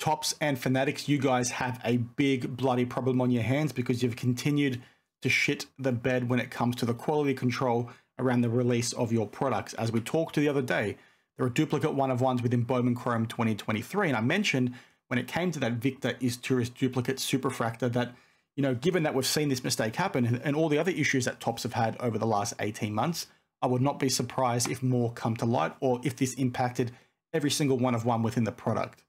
Topps and Fanatics, you guys have a big bloody problem on your hands because you've continued to shit the bed when it comes to the quality control around the release of your products. As we talked to the other day, there are duplicate one-of-ones within Bowman Chrome 2023, and I mentioned when it came to that Victor is Tourist duplicate superfractor that, you know, given that we've seen this mistake happen and all the other issues that Topps have had over the last 18 months, I would not be surprised if more come to light or if this impacted every single one-of-one within the product.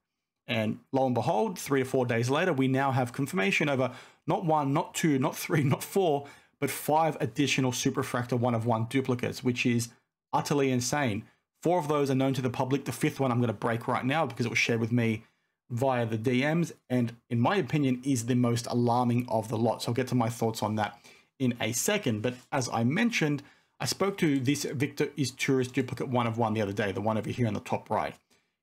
And lo and behold, 3 to 4 days later, we now have confirmation over not 1, not 2, not 3, not 4, but 5 additional superfractor one-of-one duplicates, which is utterly insane. 4 of those are known to the public. The 5th one I'm going to break right now because it was shared with me via the DMs, and in my opinion is the most alarming of the lot. So I'll get to my thoughts on that in a second. But as I mentioned, I spoke to this Victor is Tourist duplicate one-of-one the other day, the one over here on the top right.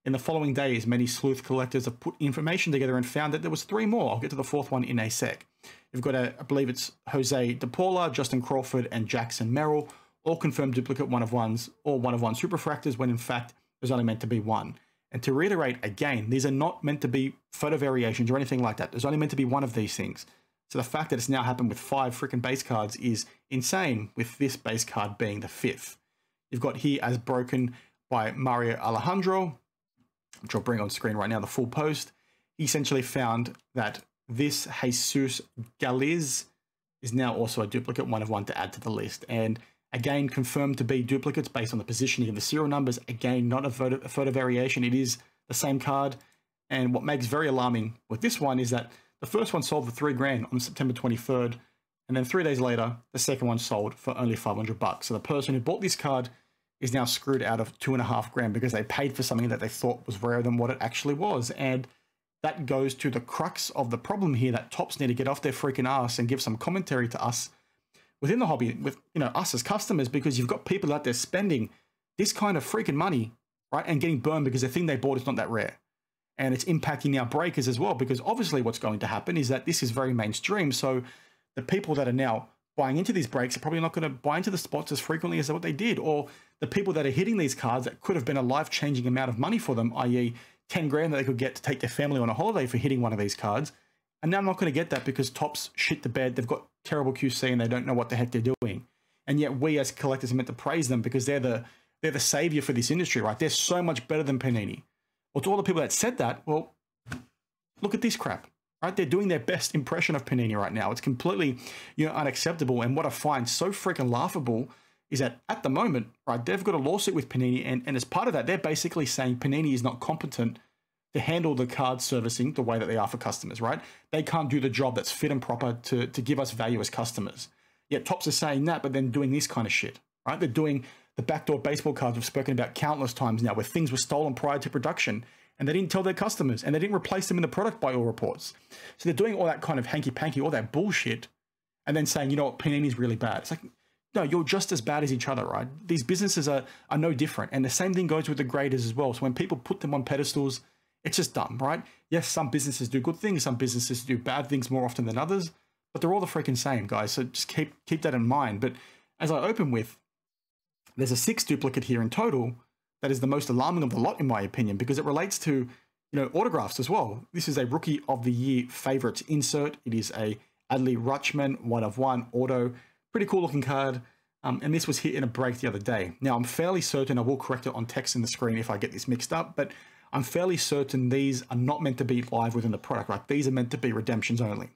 In the following days, many sleuth collectors have put information together and found that there was 3 more. I'll get to the 4th one in a sec. You've got, I believe it's Jose DePaula, Justin Crawford, and Jackson Merrill, all confirmed duplicate one-of-ones or one-of-one superfractors when in fact there's only meant to be 1. And to reiterate again, these are not meant to be photo variations or anything like that. There's only meant to be 1 of these things. So the fact that it's now happened with 5 freaking base cards is insane, with this base card being the 5th. You've got here as broken by Mario Alejandro, which I'll bring on screen right now, the full post. He essentially found that this Jesus Galiz is now also a duplicate one-of-one to add to the list. And again, confirmed to be duplicates based on the positioning of the serial numbers. Again, not a photo variation. It is the same card. And what makes very alarming with this one is that the first one sold for $3 grand on September 23rd. And then 3 days later, the second one sold for only $500. So the person who bought this card is now screwed out of $2.5 grand because they paid for something that they thought was rarer than what it actually was. And that goes to the crux of the problem here, that Topps need to get off their freaking ass and give some commentary to us within the hobby, with, you know, us as customers, because you've got people out there spending this kind of freaking money, right, and getting burned because the thing they bought is not that rare. And it's impacting our breakers as well, because obviously what's going to happen is that this is very mainstream. So the people that are now buying into these breaks are probably not going to buy into the spots as frequently as what they did. Or the people that are hitting these cards that could have been a life-changing amount of money for them, i.e. 10 grand that they could get to take their family on a holiday for hitting one of these cards. And now I'm not going to get that because Topps shit the bed. They've got terrible QC and they don't know what the heck they're doing. And yet we as collectors are meant to praise them because they're the savior for this industry, right? They're so much better than Panini. Well, to all the people that said that, well, look at this crap, right? They're doing their best impression of Panini right now. It's completely, you know, unacceptable. And what I find so freaking laughable is that at the moment, right, they've got a lawsuit with Panini, and as part of that, they're basically saying Panini is not competent to handle the card servicing the way that they are for customers, right? They can't do the job that's fit and proper to give us value as customers. Yet Topps is saying that, but then doing this kind of shit, right? They're doing the backdoor baseball cards we've spoken about countless times now, where things were stolen prior to production, and they didn't tell their customers, and they didn't replace them in the product by all reports. So they're doing all that kind of hanky-panky, all that bullshit, and then saying, you know what, Panini's really bad. It's like, no, you're just as bad as each other, right? These businesses are no different. And the same thing goes with the graders as well. So when people put them on pedestals, it's just dumb, right? Yes, some businesses do good things. Some businesses do bad things more often than others. But they're all the freaking same, guys. So just keep that in mind. But as I open with, there's a 6th duplicate here in total that is the most alarming of the lot, in my opinion, because it relates to, you know, autographs as well. This is a Rookie of the Year favorites insert. It is a Adley Rutschman one-of-one auto. Pretty cool looking card. And this was hit in a break the other day. Now, I'm fairly certain, I will correct it on text in the screen if I get this mixed up, but I'm fairly certain these are not meant to be live within the product, right? These are meant to be redemptions only.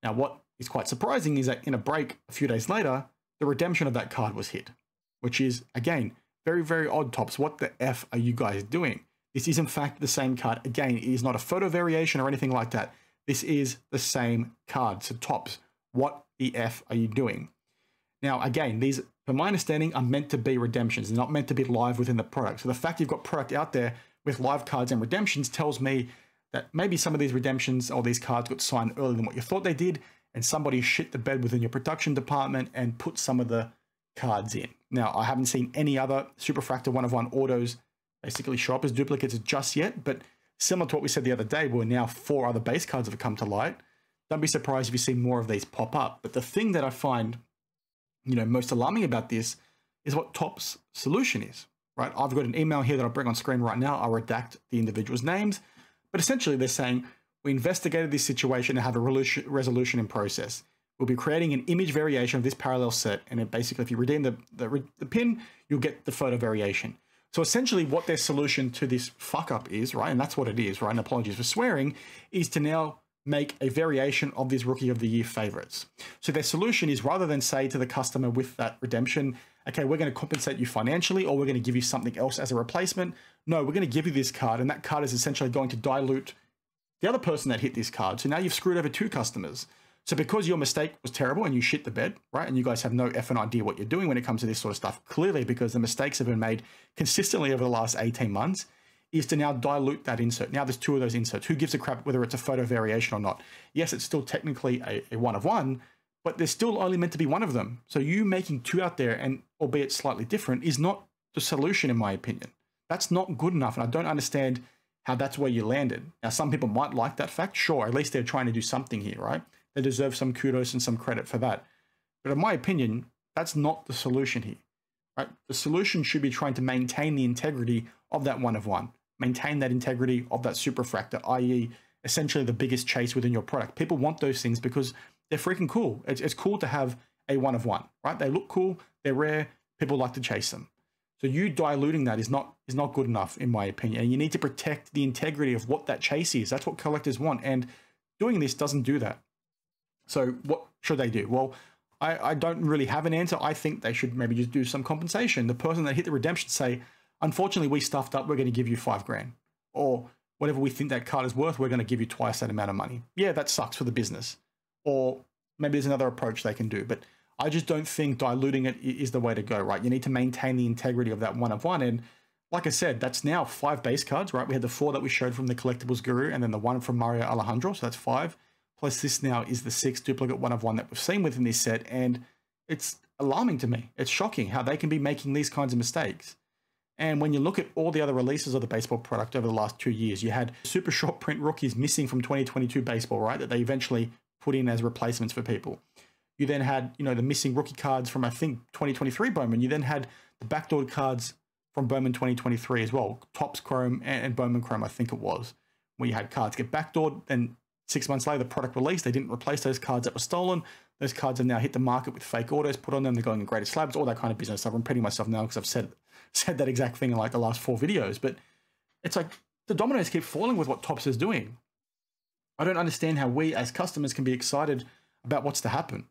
Now, what is quite surprising is that in a break a few days later, the redemption of that card was hit, which is, again, very, very odd, Topps. What the F are you guys doing? This is, in fact, the same card. Again, it is not a photo variation or anything like that. This is the same card. So, Topps, what the F are you doing? Now, again, these, from my understanding, are meant to be redemptions. They're not meant to be live within the product. So the fact you've got product out there with live cards and redemptions tells me that maybe some of these redemptions or these cards got signed earlier than what you thought they did, and somebody shit the bed within your production department and put some of the cards in. Now, I haven't seen any other Superfractor one-of-one autos basically show up as duplicates just yet, but similar to what we said the other day, where now 4 other base cards have come to light, don't be surprised if you see more of these pop up. But the thing that I find, you know, most alarming about this is what Topps' solution is, right? I've got an email here that I'll bring on screen right now. I'll redact the individual's names, But essentially they're saying, we investigated this situation and have a resolution in process. We'll be creating an image variation of this parallel set. And then basically, if you redeem the pin, you'll get the photo variation. So essentially what their solution to this fuck up is, right? And that's what it is, right? And apologies for swearing, is to now make a variation of these Rookie of the Year favorites. So their solution is, rather than say to the customer with that redemption, okay, we're going to compensate you financially, or we're going to give you something else as a replacement. No, we're going to give you this card, and that card is essentially going to dilute the other person that hit this card. So now you've screwed over 2 customers. So because your mistake was terrible and you shit the bed, right? And you guys have no effing idea what you're doing when it comes to this sort of stuff, clearly because the mistakes have been made consistently over the last 18 months, is to now dilute that insert. Now there's 2 of those inserts. Who gives a crap whether it's a photo variation or not? Yes, it's still technically a one of one, but there's still only meant to be 1 of them. So you making 2 out there, and albeit slightly different, is not the solution in my opinion. That's not good enough, and I don't understand how that's where you landed. Now, some people might like that fact. Sure, at least they're trying to do something here, right? They deserve some kudos and some credit for that. But in my opinion, that's not the solution here, right? The solution should be trying to maintain the integrity of that one of one, maintain that integrity of that superfractor, i.e. essentially the biggest chase within your product. People want those things because they're freaking cool. It's cool to have a one of one, right? They look cool, they're rare, people like to chase them. So you diluting that is not good enough, in my opinion. And you need to protect the integrity of what that chase is. That's what collectors want. And doing this doesn't do that. So what should they do? Well, I don't really have an answer. I think they should maybe just do some compensation. The person that hit the redemption say, unfortunately, we stuffed up. We're going to give you $5,000, or whatever we think that card is worth. We're going to give you twice that amount of money. Yeah, that sucks for the business. Or maybe there's another approach they can do. But I just don't think diluting it is the way to go, right? You need to maintain the integrity of that one of one. And like I said, that's now 5 base cards, right? We had the 4 that we showed from the Collectibles Guru, and then the 1 from Mario Alejandro. So that's 5. Plus this now is the 6th duplicate one of one that we've seen within this set. And it's alarming to me. It's shocking how they can be making these kinds of mistakes. And when you look at all the other releases of the baseball product over the last 2 years, you had super short print rookies missing from 2022 baseball, right? That they eventually put in as replacements for people. You then had, the missing rookie cards from, I think, 2023 Bowman. You then had the backdoored cards from Bowman 2023 as well. Topps Chrome and Bowman Chrome, I think it was, where you had cards get backdoored. Then 6 months later, the product released. They didn't replace those cards that were stolen. Those cards have now hit the market with fake autos put on them. They're going in graded slabs, all that kind of business. I'm repeating myself now because I've said that exact thing in like the last 4 videos. But it's like the dominoes keep falling with what Topps is doing. I don't understand how we as customers can be excited about what's to happen.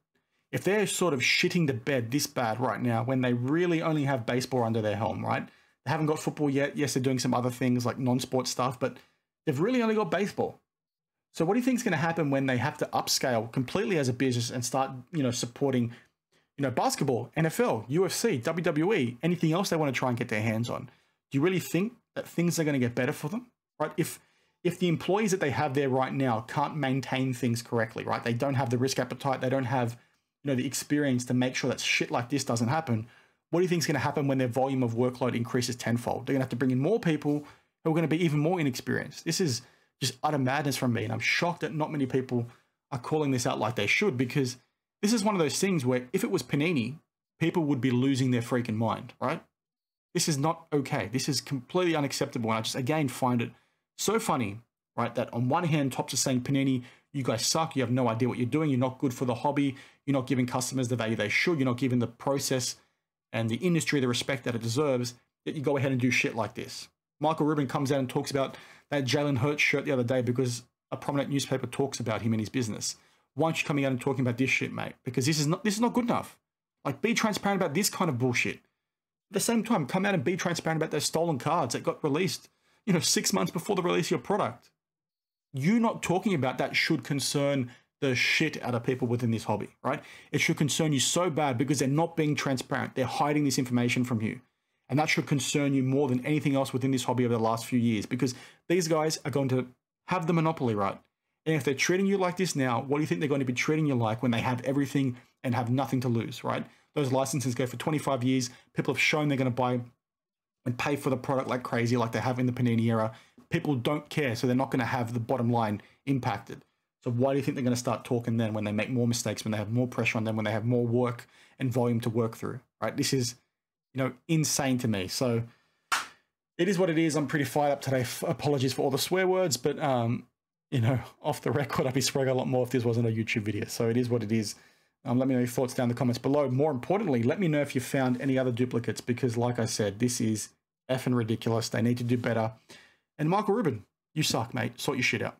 If they're sort of shitting the bed this bad right now, when they really only have baseball under their helm, right? They haven't got football yet. Yes, they're doing some other things like non-sport stuff, but they've really only got baseball. So what do you think is going to happen when they have to upscale completely as a business and start, supporting, basketball, NFL, UFC, WWE, anything else they want to try and get their hands on? Do you really think that things are going to get better for them, right? If the employees that they have there right now can't maintain things correctly, right? They don't have the risk appetite. They don't have, the experience to make sure that shit like this doesn't happen. What do you think is going to happen when their volume of workload increases tenfold? They're going to have to bring in more people who are going to be even more inexperienced. This is just utter madness from me. And I'm shocked that not many people are calling this out like they should, because this is one of those things where if it was Panini, people would be losing their freaking mind, right? This is not okay. This is completely unacceptable. And I just, again, find it so funny, right? That on one hand, Topps is saying, Panini, you guys suck. You have no idea what you're doing. You're not good for the hobby. You're not giving customers the value they should. You're not giving the process and the industry the respect that it deserves, that you go ahead and do shit like this. Michael Rubin comes out and talks about that Jalen Hurts shirt the other day because a prominent newspaper talks about him and his business. Why aren't you coming out and talking about this shit, mate? Because this is not good enough. Like, be transparent about this kind of bullshit. At the same time, come out and be transparent about those stolen cards that got released, 6 months before the release of your product. You not talking about that should concern the shit out of people within this hobby, right? It should concern you so bad because they're not being transparent. They're hiding this information from you. And that should concern you more than anything else within this hobby over the last few years, because these guys are going to have the monopoly, right? And if they're treating you like this now, what do you think they're going to be treating you like when they have everything and have nothing to lose, right? Those licenses go for 25 years. People have shown they're going to buy and pay for the product like crazy, like they have in the Panini era. People don't care, so they're not going to have the bottom line impacted. So why do you think they're going to start talking then when they make more mistakes, when they have more pressure on them, when they have more work and volume to work through, right? This is, insane to me. So it is what it is. I'm pretty fired up today. Apologies for all the swear words, but you know, off the record, I'd be swearing a lot more if this wasn't a YouTube video. So it is what it is. Let me know your thoughts down in the comments below. More importantly, let me know if you found any other duplicates, because like I said, this is effing ridiculous. They need to do better. And Michael Rubin, you suck, mate. Sort your shit out.